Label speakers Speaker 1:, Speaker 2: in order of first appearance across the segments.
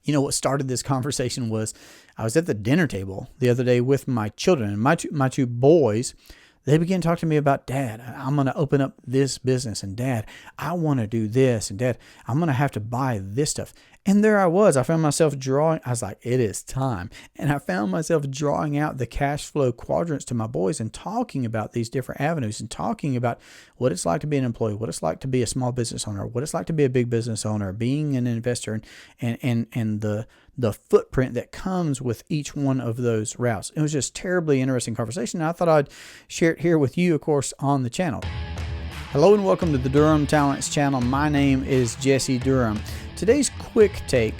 Speaker 1: What started this conversation was I was at the dinner table the other day with my children, and my two boys. They began talking to me about, Dad, I'm going to open up this business, and Dad, I want to do this, and Dad, I'm going to have to buy this stuff. And there I was. I found myself drawing. I was like, it is time. And I found myself drawing out the cash flow quadrants to my boys and talking about these different avenues and talking about what it's like to be an employee, what it's like to be a small business owner, what it's like to be a big business owner, being an investor, and the footprint that comes with each one of those routes. It was just terribly interesting conversation. I thought I'd share it here with you, of course, on the channel. Hello and welcome to the Durham Talents channel. My name is Jesse Durham. Today's quick take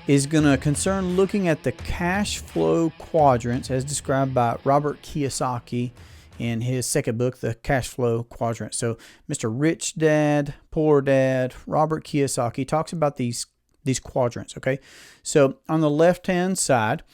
Speaker 1: is going to concern looking at the cash flow quadrants as described by Robert Kiyosaki in his second book, The Cashflow Quadrants. So Mr. Rich Dad, Poor Dad, Robert Kiyosaki talks about these quadrants, okay? So on the left-hand side,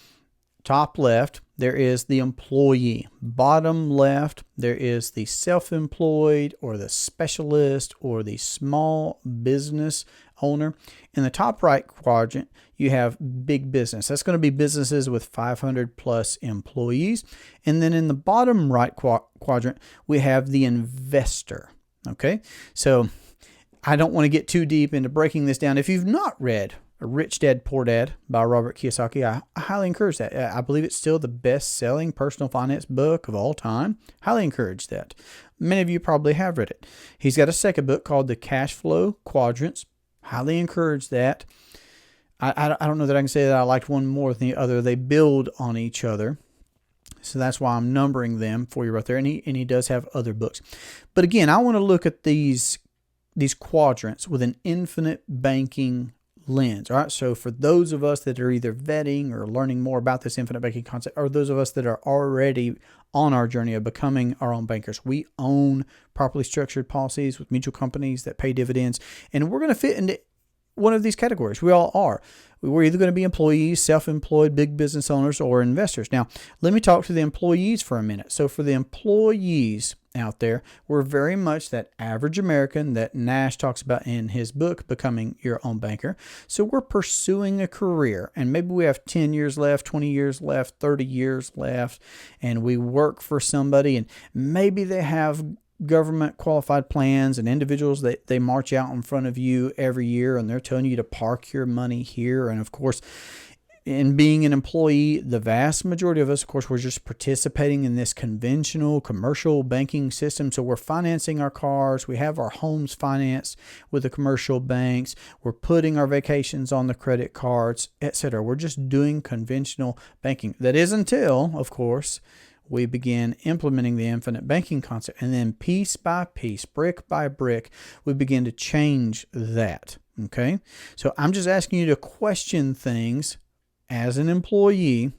Speaker 1: top left, there is the employee. Bottom left, there is the self-employed or the specialist or the small business owner. In the top right quadrant, you have big business. That's going to be businesses with 500 plus employees. And then in the bottom right quadrant, we have the investor, okay? So I don't want to get too deep into breaking this down. If you've not read Rich Dad, Poor Dad by Robert Kiyosaki, I highly encourage that. I believe it's still the best-selling personal finance book of all time. Highly encourage that. Many of you probably have read it. He's got a second book called The Cashflow Quadrants. Highly encourage that. I don't know that I can say that I liked one more than the other. They build on each other. So that's why I'm numbering them for you right there. And he does have other books. But again, I want to look at these quadrants with an infinite banking lens. All right. So for those of us that are either vetting or learning more about this infinite banking concept, or those of us that are already on our journey of becoming our own bankers, we own properly structured policies with mutual companies that pay dividends. And we're going to fit into one of these categories. We all are. We're either going to be employees, self-employed, big business owners, or investors. Now, let me talk to the employees for a minute. So for the employees out there, we're very much that average American that Nash talks about in his book, Becoming Your Own Banker. So we're pursuing a career, and maybe we have 10 years left, 20 years left, 30 years left, and we work for somebody, and maybe they have government qualified plans and individuals that they march out in front of you every year, and they're telling you to park your money here. And of course, in being an employee, the vast majority of us, of course, we're just participating in this conventional commercial banking system. So we're financing our cars. We have our homes financed with the commercial banks. We're putting our vacations on the credit cards, etc. We're just doing conventional banking. That is until, of course, we begin implementing the infinite banking concept. And then piece by piece, brick by brick, we begin to change that. Okay? So I'm just asking you to question things as an employee,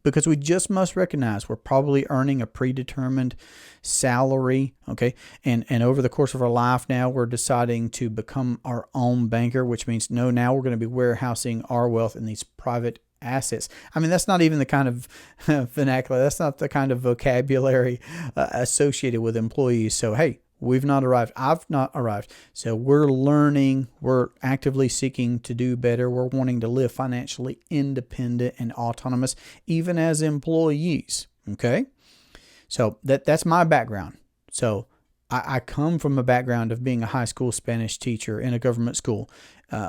Speaker 1: because we just must recognize we're probably earning a predetermined salary, okay? And over the course of our life now, we're deciding to become our own banker, which means now we're going to be warehousing our wealth in these private assets. I mean, that's not even the kind of vernacular, that's not the kind of vocabulary associated with employees. So, hey, we've not arrived. I've not arrived. So we're learning. We're actively seeking to do better. We're wanting to live financially independent and autonomous, even as employees. Okay? So that's my background. So I come from a background of being a high school Spanish teacher in a government school,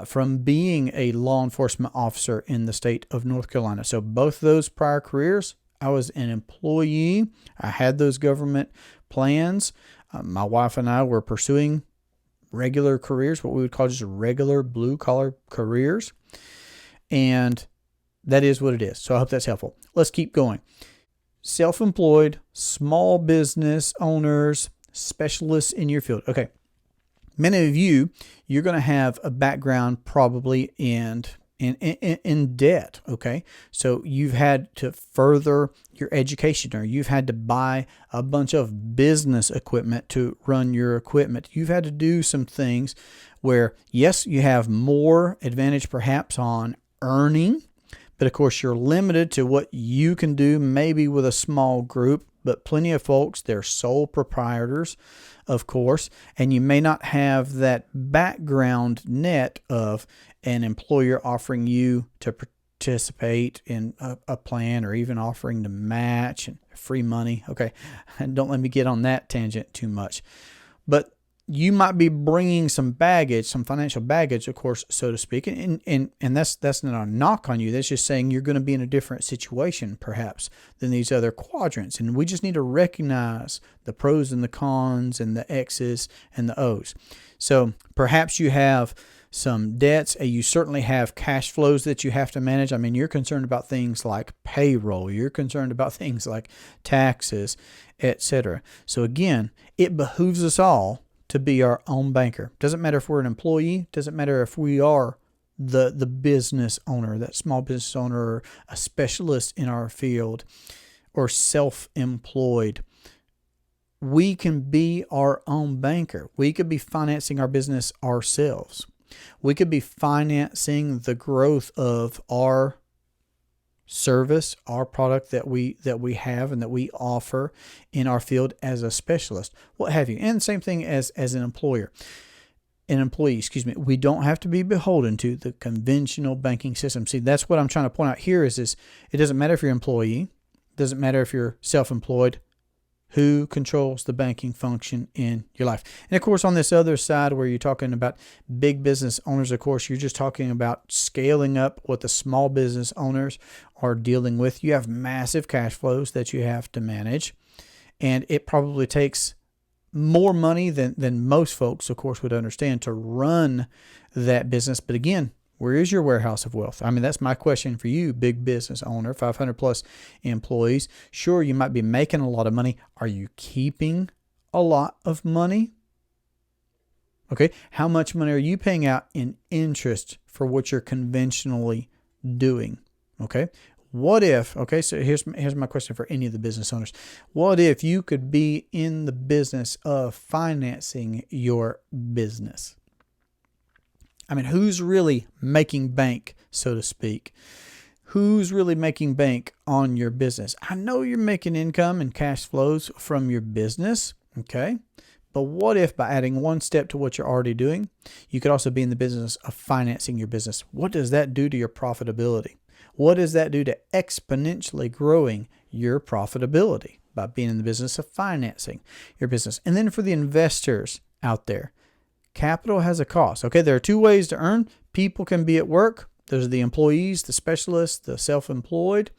Speaker 1: from being a law enforcement officer in the state of North Carolina. So both those prior careers, I was an employee. I had those government plans. My wife and I were pursuing regular careers, what we would call just regular blue-collar careers. And that is what it is. So I hope that's helpful. Let's keep going. Self-employed, small business owners, specialists in your field. Okay. Many of you're going to have a background probably in debt, okay? So you've had to further your education, or you've had to buy a bunch of business equipment to run your equipment. You've had to do some things where, yes, you have more advantage perhaps on earning, but of course you're limited to what you can do maybe with a small group. But plenty of folks, they're sole proprietors. of course, and you may not have that background net of an employer offering you to participate in a plan, or even offering to match and free money. Okay, don't let me get on that tangent too much. But you might be bringing some baggage, some financial baggage, of course, so to speak. And that's not a knock on you. That's just saying you're going to be in a different situation, perhaps, than these other quadrants. And we just need to recognize the pros and the cons and the X's and the O's. So perhaps you have some debts, and you certainly have cash flows that you have to manage. I mean, you're concerned about things like payroll. You're concerned about things like taxes, etc. So again, it behooves us all to be our own banker. Doesn't matter if we're an employee. Doesn't matter if we are the business owner, that small business owner, or a specialist in our field, or self-employed. We can be our own banker. We could be financing our business ourselves. We could be financing the growth of our service, our product that we have and that we offer in our field as a specialist, what have you. And same thing as an employee, we don't have to be beholden to the conventional banking system. See, that's what I'm trying to point out here is it doesn't matter if you're an employee, it doesn't matter if you're self-employed, who controls the banking function in your life. And of course, on this other side where you're talking about big business owners, of course, you're just talking about scaling up what the small business owners are dealing with. You have massive cash flows that you have to manage, and it probably takes more money than most folks, of course, would understand to run that business. But again, where is your warehouse of wealth? I mean, that's my question for you, big business owner, 500 plus employees. Sure, you might be making a lot of money. Are you keeping a lot of money? Okay, how much money are you paying out in interest for what you're conventionally doing? Okay, what if, so here's my question for any of the business owners. What if you could be in the business of financing your business? I mean, who's really making bank, so to speak? Who's really making bank on your business? I know you're making income and cash flows from your business, okay? But what if by adding one step to what you're already doing, you could also be in the business of financing your business? What does that do to your profitability? What does that do to exponentially growing your profitability by being in the business of financing your business? And then for the investors out there, capital has a cost. Okay, there are two ways to earn. People can be at work. Those are the employees, the specialists, the self-employed,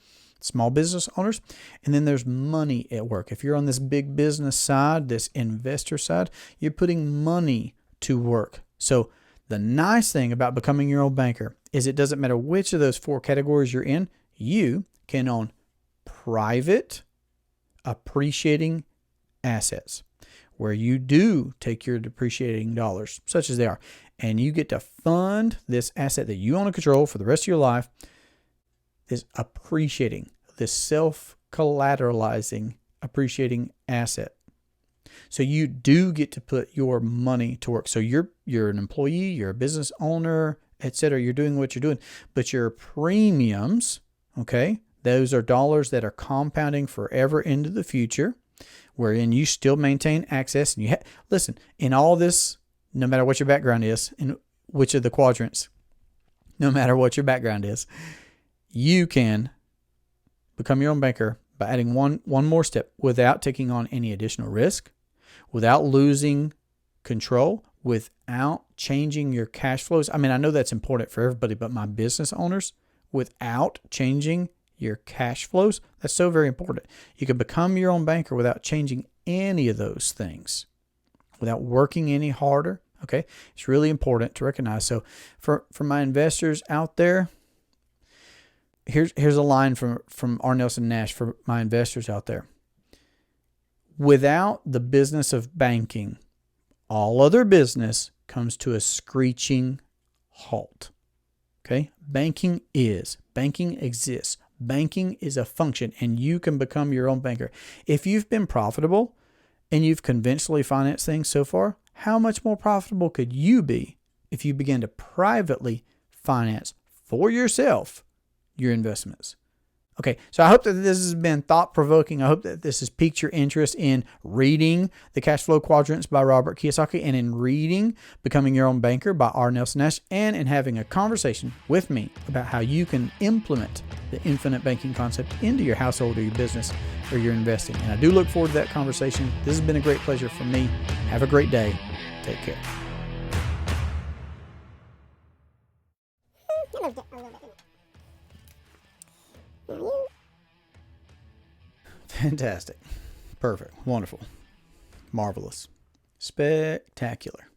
Speaker 1: small business owners. And then there's money at work. If you're on this big business side, this investor side, you're putting money to work. So the nice thing about becoming your own banker is it doesn't matter which of those four categories you're in, you can own private appreciating assets, where you do take your depreciating dollars, such as they are, and you get to fund this asset that you own and control for the rest of your life, this appreciating, this self-collateralizing appreciating asset. So you do get to put your money to work. So you're an employee, you're a business owner, etc. You're doing what you're doing, but your premiums, okay, those are dollars that are compounding forever into the future, wherein you still maintain access. And listen, in all this, no matter what your background is, in which of the quadrants, no matter what your background is, you can become your own banker by adding one more step without taking on any additional risk, without losing control, without changing your cash flows. I mean, I know that's important for everybody, but my business owners, without changing your cash flows, that's so very important. You can become your own banker without changing any of those things, without working any harder. Okay, it's really important to recognize. So for my investors out there, here's a line from R. Nelson Nash for my investors out there. Without the business of banking, all other business comes to a screeching halt. Okay, banking exists. Banking is a function, and you can become your own banker. If you've been profitable and you've conventionally financed things so far, how much more profitable could you be if you began to privately finance for yourself your investments? Okay, so I hope that this has been thought-provoking. I hope that this has piqued your interest in reading The Cashflow Quadrants by Robert Kiyosaki, and in reading Becoming Your Own Banker by R. Nelson Nash, and in having a conversation with me about how you can implement the infinite banking concept into your household or your business or your investing. And I do look forward to that conversation. This has been a great pleasure for me. Have a great day. Take care. Fantastic. Perfect. Wonderful. Marvelous. Spectacular.